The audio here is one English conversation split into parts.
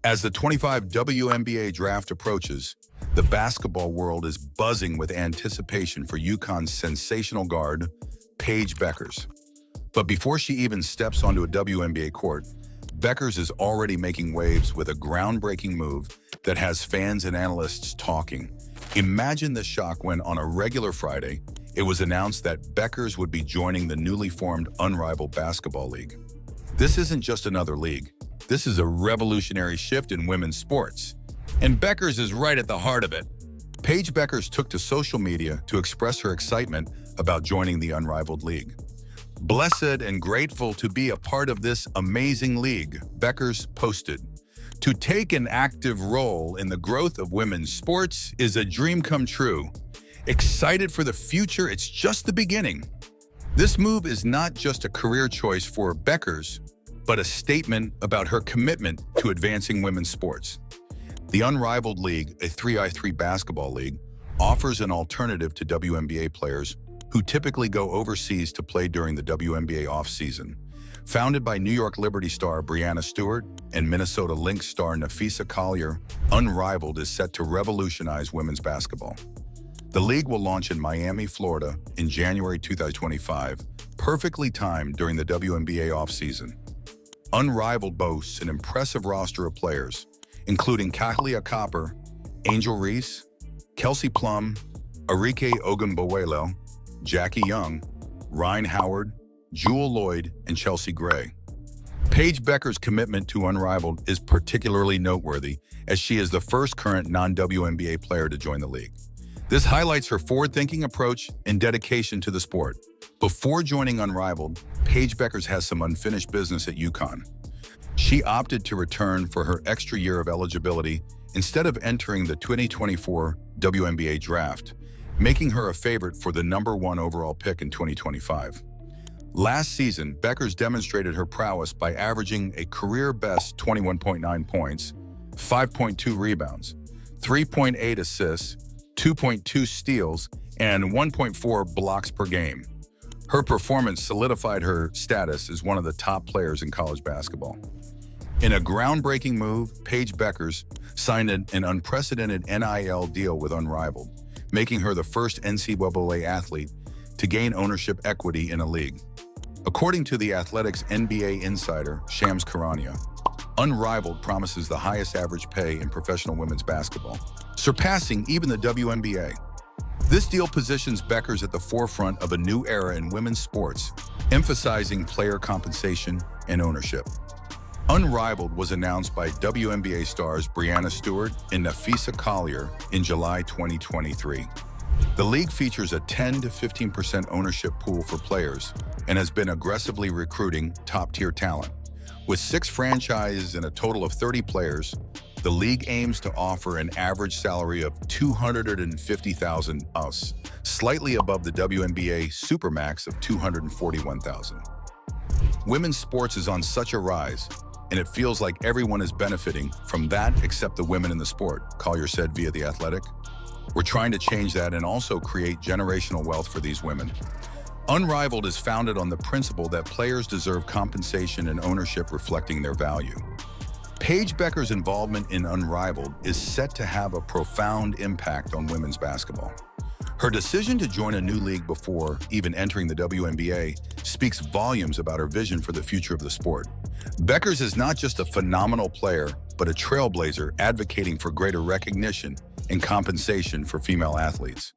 As the 25 WNBA Draft approaches, the basketball world is buzzing with anticipation for UConn's sensational guard, Paige Bueckers. But before she even steps onto a WNBA court, Bueckers is already making waves with a groundbreaking move that has fans and analysts talking. Imagine the shock when, on a regular Friday, it was announced that Bueckers would be joining the newly formed Unrivaled Basketball League. This isn't just another league. This is a revolutionary shift in women's sports. And Bueckers is right at the heart of it. Paige Bueckers took to social media to express her excitement about joining the Unrivaled League. "Blessed and grateful to be a part of this amazing league," Bueckers posted. "To take an active role in the growth of women's sports is a dream come true. Excited for the future, it's just the beginning." This move is not just a career choice for Bueckers, but a statement about her commitment to advancing women's sports. The Unrivaled League, a 3x3 basketball league, offers an alternative to WNBA players who typically go overseas to play during the WNBA offseason. Founded by New York Liberty star Breanna Stewart and Minnesota Lynx star Napheesa Collier, Unrivaled is set to revolutionize women's basketball. The league will launch in Miami, Florida in January 2025, perfectly timed during the WNBA offseason. Unrivaled boasts an impressive roster of players, including Collier, Angel Reese, Kelsey Plum, Arike Ogunbowale, Jackie Young, Ryan Howard, Jewel Lloyd, and Chelsea Gray. Paige Bueckers' commitment to Unrivaled is particularly noteworthy, as she is the first current non-WNBA player to join the league. This highlights her forward-thinking approach and dedication to the sport. Before joining Unrivaled, Paige Bueckers has some unfinished business at UConn. She opted to return for her extra year of eligibility instead of entering the 2024 WNBA Draft, making her a favorite for the #1 overall pick in 2025. Last season, Bueckers demonstrated her prowess by averaging a career-best 21.9 points, 5.2 rebounds, 3.8 assists, 2.2 steals, and 1.4 blocks per game. Her performance solidified her status as one of the top players in college basketball. In a groundbreaking move, Paige Bueckers signed an unprecedented NIL deal with Unrivaled, making her the first NCAA athlete to gain ownership equity in a league. According to The Athletic's NBA insider, Shams Charania, Unrivaled promises the highest average pay in professional women's basketball, surpassing even the WNBA. This deal positions Bueckers at the forefront of a new era in women's sports, emphasizing player compensation and ownership. Unrivaled was announced by WNBA stars Breanna Stewart and Napheesa Collier in July 2023. The league features a 10 to 15% ownership pool for players and has been aggressively recruiting top-tier talent. With 6 franchises and a total of 30 players, the league aims to offer an average salary of $250,000, slightly above the WNBA Supermax of $241,000. Women's sports is on such a rise, and it feels like everyone is benefiting from that except the women in the sport, Collier said via The Athletic. "We're trying to change that and also create generational wealth for these women." Unrivaled is founded on the principle that players deserve compensation and ownership reflecting their value. Paige Bueckers' involvement in Unrivaled is set to have a profound impact on women's basketball. Her decision to join a new league before even entering the WNBA speaks volumes about her vision for the future of the sport. Bueckers is not just a phenomenal player, but a trailblazer advocating for greater recognition and compensation for female athletes.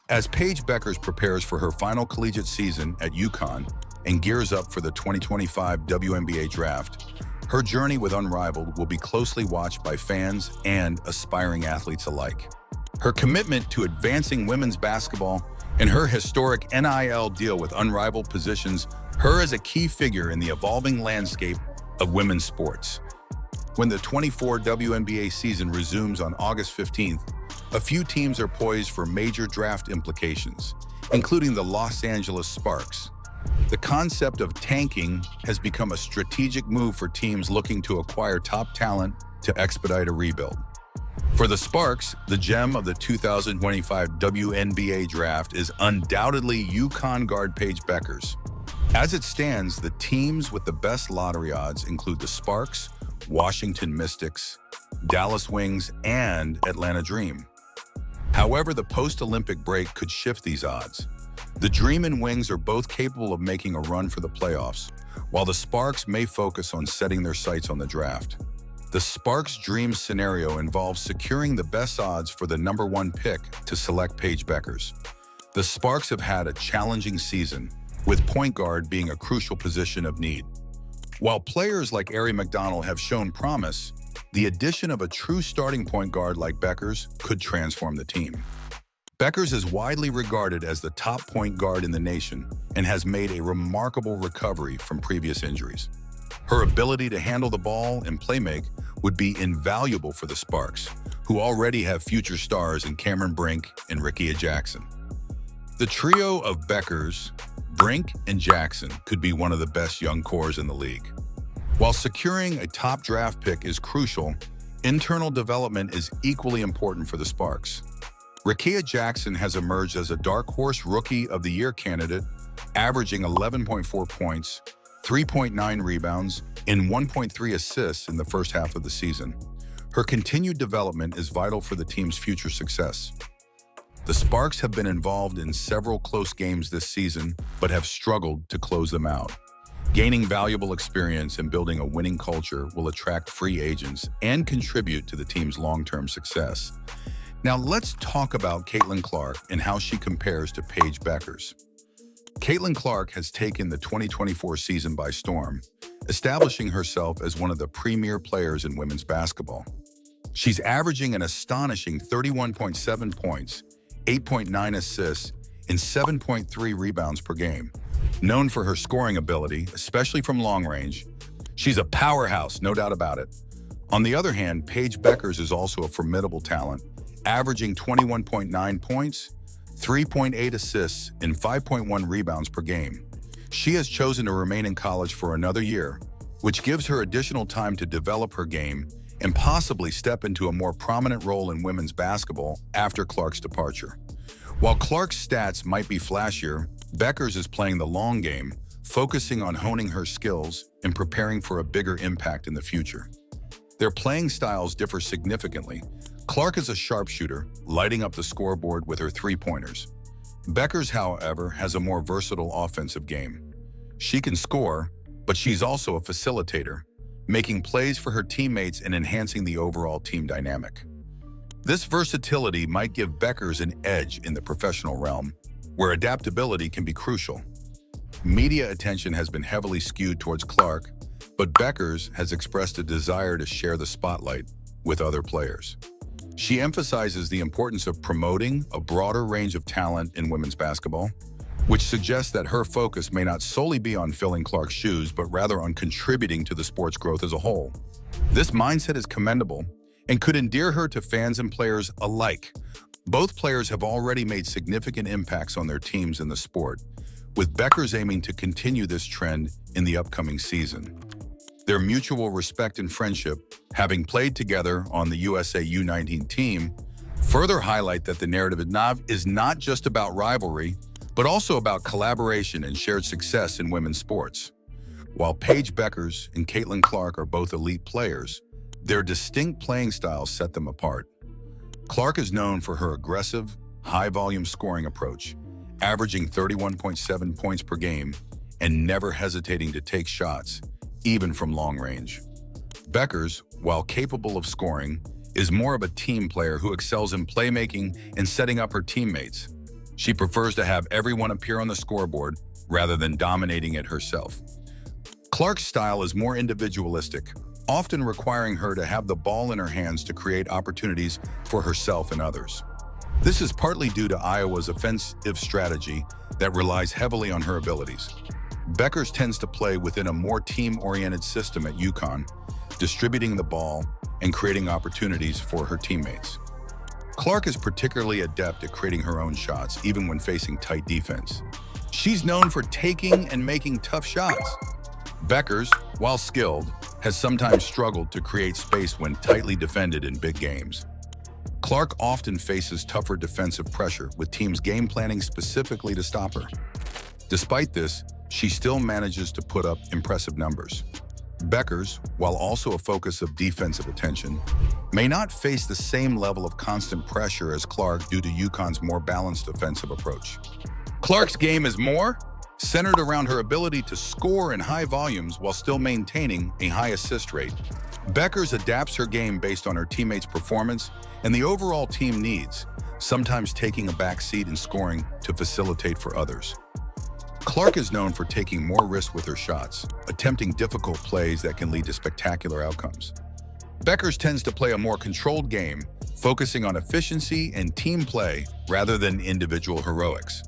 As Paige Bueckers prepares for her final collegiate season at UConn and gears up for the 2025 WNBA Draft, her journey with Unrivaled will be closely watched by fans and aspiring athletes alike. Her commitment to advancing women's basketball and her historic NIL deal with Unrivaled positions her as a key figure in the evolving landscape of women's sports. When the 24 WNBA season resumes on August 15th, a few teams are poised for major draft implications, including the Los Angeles Sparks. The concept of tanking has become a strategic move for teams looking to acquire top talent to expedite a rebuild. For the Sparks, the gem of the 2025 WNBA Draft is undoubtedly UConn guard Paige Bueckers. As it stands, the teams with the best lottery odds include the Sparks, Washington Mystics, Dallas Wings, and Atlanta Dream. However, the post-Olympic break could shift these odds. The Dream and Wings are both capable of making a run for the playoffs, while the Sparks may focus on setting their sights on the draft. The Sparks' dream scenario involves securing the best odds for the #1 pick to select Paige Bueckers. The Sparks have had a challenging season, with point guard being a crucial position of need. While players like Ari McDonald have shown promise, the addition of a true starting point guard like Bueckers could transform the team. Bueckers is widely regarded as the top point guard in the nation and has made a remarkable recovery from previous injuries. Her ability to handle the ball and playmake would be invaluable for the Sparks, who already have future stars in Cameron Brink and Rickea Jackson. The trio of Bueckers, Brink, and Jackson could be one of the best young cores in the league. While securing a top draft pick is crucial, internal development is equally important for the Sparks. Rickea Jackson has emerged as a dark horse Rookie of the Year candidate, averaging 11.4 points, 3.9 rebounds, and 1.3 assists in the first half of the season. Her continued development is vital for the team's future success. The Sparks have been involved in several close games this season, but have struggled to close them out. Gaining valuable experience and building a winning culture will attract free agents and contribute to the team's long-term success. Now let's talk about Caitlin Clark and how she compares to Paige Bueckers. Caitlin Clark has taken the 2024 season by storm, establishing herself as one of the premier players in women's basketball. She's averaging an astonishing 31.7 points, 8.9 assists, and 7.3 rebounds per game. Known for her scoring ability, especially from long range, she's a powerhouse, no doubt about it. On the other hand, Paige Bueckers is also a formidable talent, averaging 21.9 points, 3.8 assists, and 5.1 rebounds per game. She has chosen to remain in college for another year, which gives her additional time to develop her game and possibly step into a more prominent role in women's basketball after Clark's departure. While Clark's stats might be flashier, Bueckers is playing the long game, focusing on honing her skills and preparing for a bigger impact in the future. Their playing styles differ significantly. Clark is a sharpshooter, lighting up the scoreboard with her three-pointers. Bueckers, however, has a more versatile offensive game. She can score, but she's also a facilitator, making plays for her teammates and enhancing the overall team dynamic. This versatility might give Bueckers an edge in the professional realm, where adaptability can be crucial. Media attention has been heavily skewed towards Clark, but Bueckers has expressed a desire to share the spotlight with other players. She emphasizes the importance of promoting a broader range of talent in women's basketball, which suggests that her focus may not solely be on filling Clark's shoes, but rather on contributing to the sport's growth as a whole. This mindset is commendable and could endear her to fans and players alike. Both players have already made significant impacts on their teams in the sport, with Bueckers aiming to continue this trend in the upcoming season. Their mutual respect and friendship, having played together on the USA U19 team, further highlight that the narrative is not just about rivalry, but also about collaboration and shared success in women's sports. While Paige Bueckers and Caitlin Clark are both elite players, their distinct playing styles set them apart. Clark is known for her aggressive, high-volume scoring approach, averaging 31.7 points per game and never hesitating to take shots, even from long range. Bueckers, while capable of scoring, is more of a team player who excels in playmaking and setting up her teammates. She prefers to have everyone appear on the scoreboard rather than dominating it herself. Clark's style is more individualistic, often requiring her to have the ball in her hands to create opportunities for herself and others. This is partly due to Iowa's offensive strategy that relies heavily on her abilities. Bueckers tends to play within a more team-oriented system at UConn, distributing the ball and creating opportunities for her teammates. Clark is particularly adept at creating her own shots, even when facing tight defense. She's known for taking and making tough shots. Bueckers, while skilled, has sometimes struggled to create space when tightly defended in big games. Clark often faces tougher defensive pressure, with teams game planning specifically to stop her. Despite this, she still manages to put up impressive numbers. Bueckers, while also a focus of defensive attention, may not face the same level of constant pressure as Clark due to UConn's more balanced offensive approach. Clark's game is more centered around her ability to score in high volumes while still maintaining a high assist rate. Bueckers adapts her game based on her teammates' performance and the overall team needs, sometimes taking a back seat in scoring to facilitate for others. Clark is known for taking more risks with her shots, attempting difficult plays that can lead to spectacular outcomes. Bueckers tends to play a more controlled game, focusing on efficiency and team play rather than individual heroics.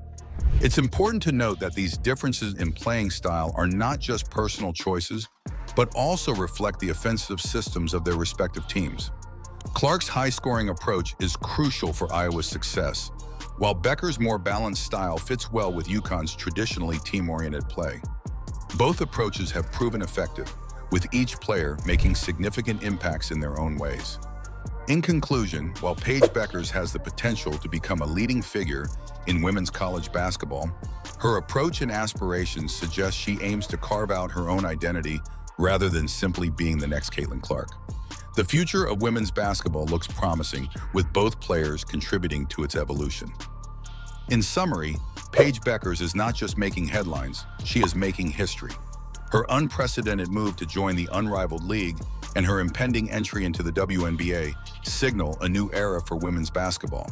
It's important to note that these differences in playing style are not just personal choices, but also reflect the offensive systems of their respective teams. Clark's high-scoring approach is crucial for Iowa's success, while Bueckers' more balanced style fits well with UConn's traditionally team-oriented play. Both approaches have proven effective, with each player making significant impacts in their own ways. In conclusion, while Paige Bueckers has the potential to become a leading figure in women's college basketball, her approach and aspirations suggest she aims to carve out her own identity rather than simply being the next Caitlin Clark. The future of women's basketball looks promising, with both players contributing to its evolution. In summary, Paige Bueckers is not just making headlines, she is making history. Her unprecedented move to join the Unrivaled League and her impending entry into the WNBA signal a new era for women's basketball.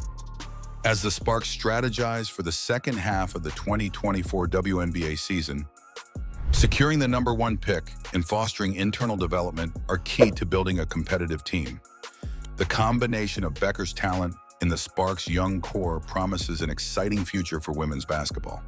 As the Sparks strategize for the second half of the 2024 WNBA season, securing the #1 pick and fostering internal development are key to building a competitive team. The combination of Bueckers' talent and the Sparks' young core promises an exciting future for women's basketball.